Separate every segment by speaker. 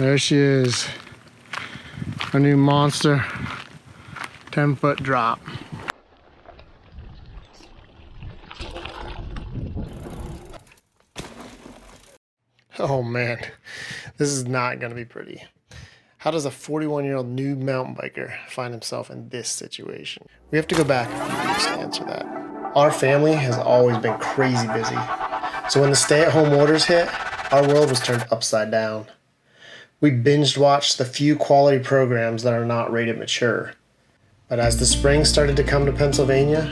Speaker 1: There she is. A new monster 10-foot drop. Oh man, this is not gonna be pretty. How does a 41-year-old new mountain biker find himself in this situation? We have to go back a few weeks to answer that. Our family has always been crazy busy. So when the stay-at-home orders hit, our world was turned upside down. We binged watched the few quality programs that are not rated mature. But as the spring started to come to Pennsylvania,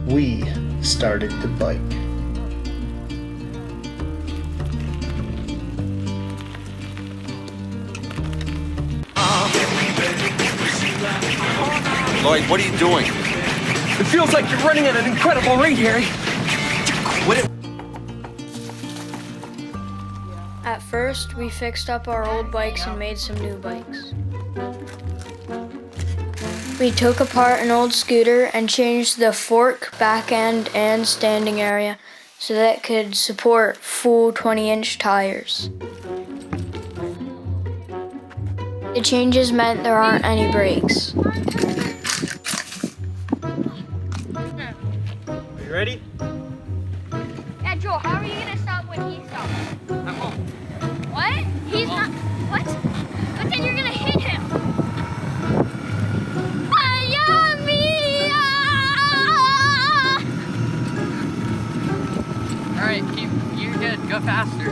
Speaker 1: we started to bike.
Speaker 2: Lloyd, what are you doing?
Speaker 3: It feels like you're running at an incredible rate, Harry.
Speaker 2: Quit it.
Speaker 4: At first, we fixed up our old bikes and made some new bikes. We took apart an old scooter and changed the fork, back end, and standing area so that it could support full 20-inch tires. The changes meant there aren't any brakes.
Speaker 3: Are you ready?
Speaker 5: Yeah, Joel, how are you gonna stop when he stops?
Speaker 3: I won't.
Speaker 5: What? He's not. What? But then you're gonna hit him.
Speaker 6: Alright, you're good. Go faster.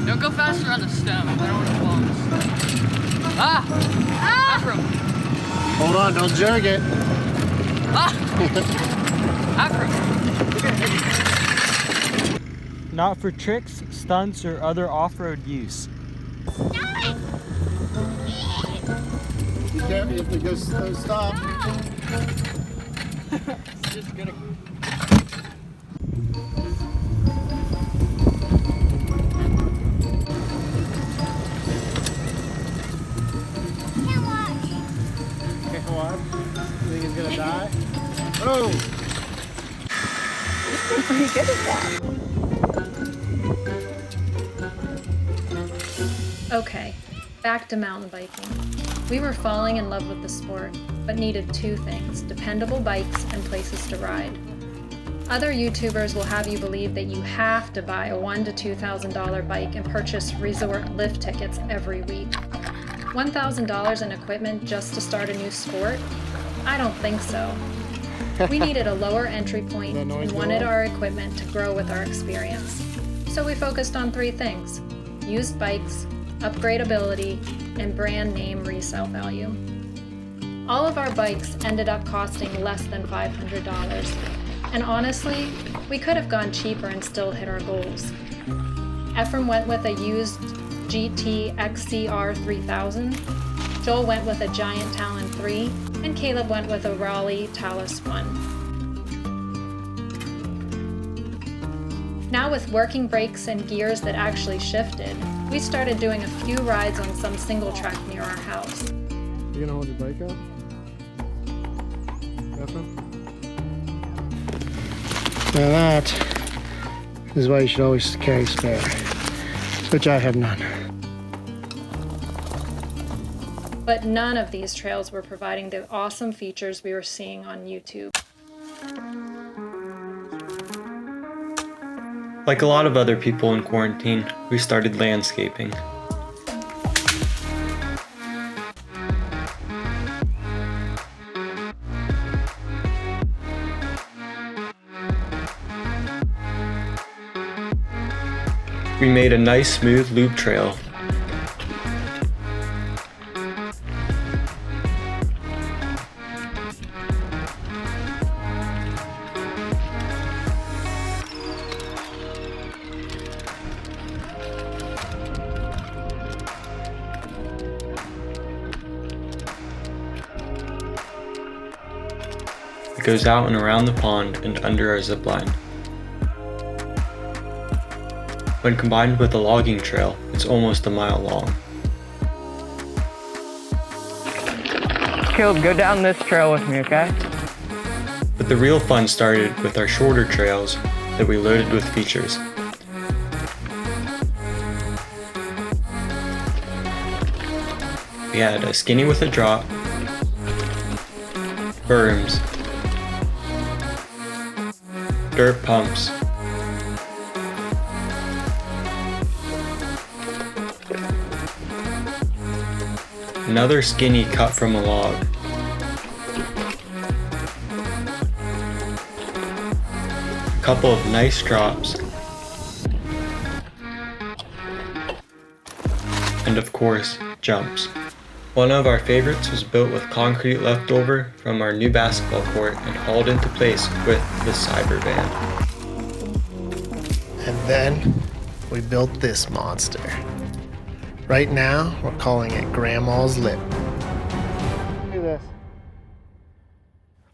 Speaker 6: Don't go faster on the stem. I don't want to fall on the stem. Ah! Afro!
Speaker 1: Hold on, don't jerk it.
Speaker 6: Ah! Afro!
Speaker 3: Not for tricks, stunts, or other off-road use.
Speaker 1: Be careful if it goes stop.
Speaker 6: It's just gonna...
Speaker 1: Okay, what? You think he's gonna die? Oh!
Speaker 7: You're pretty good at that.
Speaker 8: Okay, back to mountain biking. We were falling in love with the sport, but needed two things: dependable bikes and places to ride. Other YouTubers will have you believe that you have to buy a $1,000 to $2,000 bike and purchase resort lift tickets every week. $1,000 in equipment just to start a new sport? I don't think so. We needed a lower entry point and wanted our equipment to grow with our experience. So we focused on three things: used bikes, upgradability, and brand name resale value. All of our bikes ended up costing less than $500, and honestly, we could have gone cheaper and still hit our goals. Ephraim went with a used GT XCR 3000, Joel went with a Giant Talon 3, and Caleb went with a Raleigh Talus 1. Now with working brakes and gears that actually shifted, we started doing a few rides on some single track near our house.
Speaker 1: You gonna hold your bike up? Ephraim? Now that is why you should always carry spare, which I have none.
Speaker 8: But none of these trails were providing the awesome features we were seeing on YouTube.
Speaker 9: Like a lot of other people in quarantine, we started landscaping. We made a nice smooth loop trail. It goes out and around the pond and under our zip line. When combined with a logging trail, it's almost a mile long.
Speaker 6: Caleb, go down this trail with me, okay?
Speaker 9: But the real fun started with our shorter trails that we loaded with features. We had a skinny with a drop, berms, dirt pumps, another skinny cut from a log, a couple of nice drops, and of course, jumps. One of our favorites was built with concrete left over from our new basketball court and hauled into place with the cyber van.
Speaker 1: And then we built this monster. Right now, we're calling it Grandma's Lip. Look at this.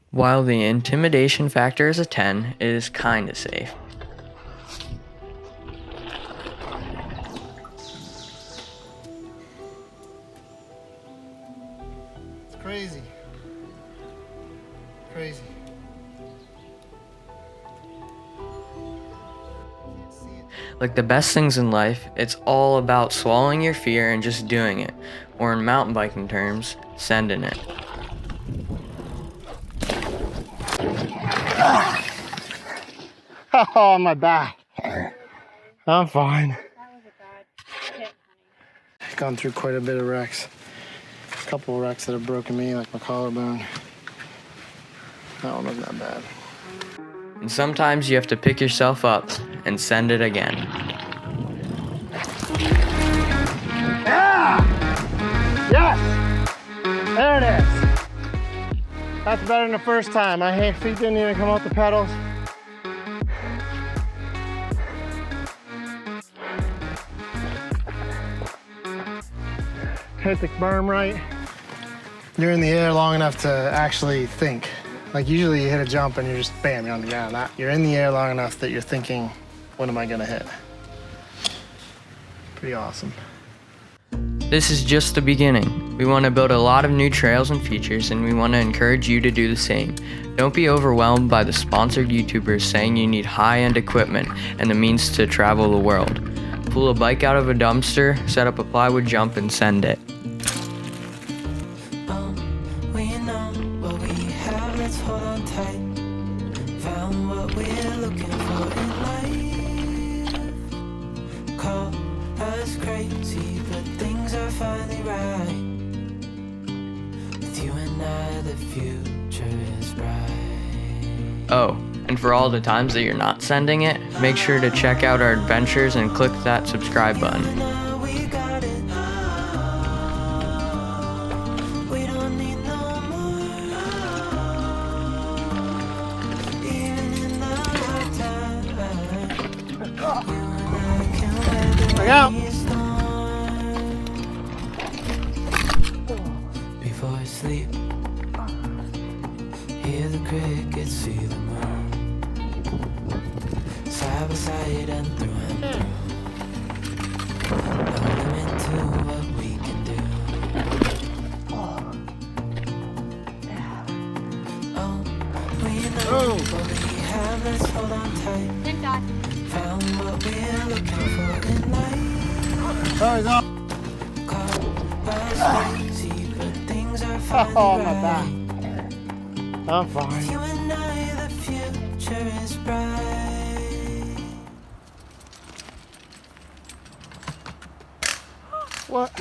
Speaker 7: While the intimidation factor is a 10, it is kinda safe.
Speaker 1: Crazy. Crazy.
Speaker 7: Like the best things in life, it's all about swallowing your fear and just doing it. Or in mountain biking terms, sending it.
Speaker 1: Oh, my back. I'm fine. Gone through quite a bit of wrecks. A couple of wrecks that have broken me, like my collarbone. That one wasn't that bad.
Speaker 7: And sometimes you have to pick yourself up and send it again.
Speaker 1: Yeah! Yes! There it is. That's better than the first time. My feet didn't even come off the pedals. Hit the berm right. You're in the air long enough to actually think. Like usually you hit a jump and you're just bam, you're on the ground. You're in the air long enough that you're thinking, what am I gonna hit? Pretty awesome.
Speaker 7: This is just the beginning. We want to build a lot of new trails and features, and we want to encourage you to do the same. Don't be overwhelmed by the sponsored YouTubers saying you need high-end equipment and the means to travel the world. Pull a bike out of a dumpster, set up a plywood jump, and send it.
Speaker 10: We know what we have, let's hold on tight. Found what we're looking for in life. Call us crazy, but things are finally right. With you and I, the future is bright.
Speaker 7: Oh, and for all the times that you're not sending it, make sure to check out our adventures and click that subscribe button.
Speaker 10: We got it. We don't need no more. Even in the hard times, you and I can weather
Speaker 1: Look out!
Speaker 10: any storm. Before I sleep, hear the crickets, see the moon. Side by side and through and through. No limit to what we can do. Oh, we know what we have, let's hold on tight.
Speaker 5: Thank God.
Speaker 10: Found what we're looking for in life.
Speaker 1: Oh, he's off.
Speaker 10: Call us crazy, but things are finally
Speaker 1: Oh, my
Speaker 10: right.
Speaker 1: back. I'm fine.
Speaker 10: You and I, the future is bright.
Speaker 1: What?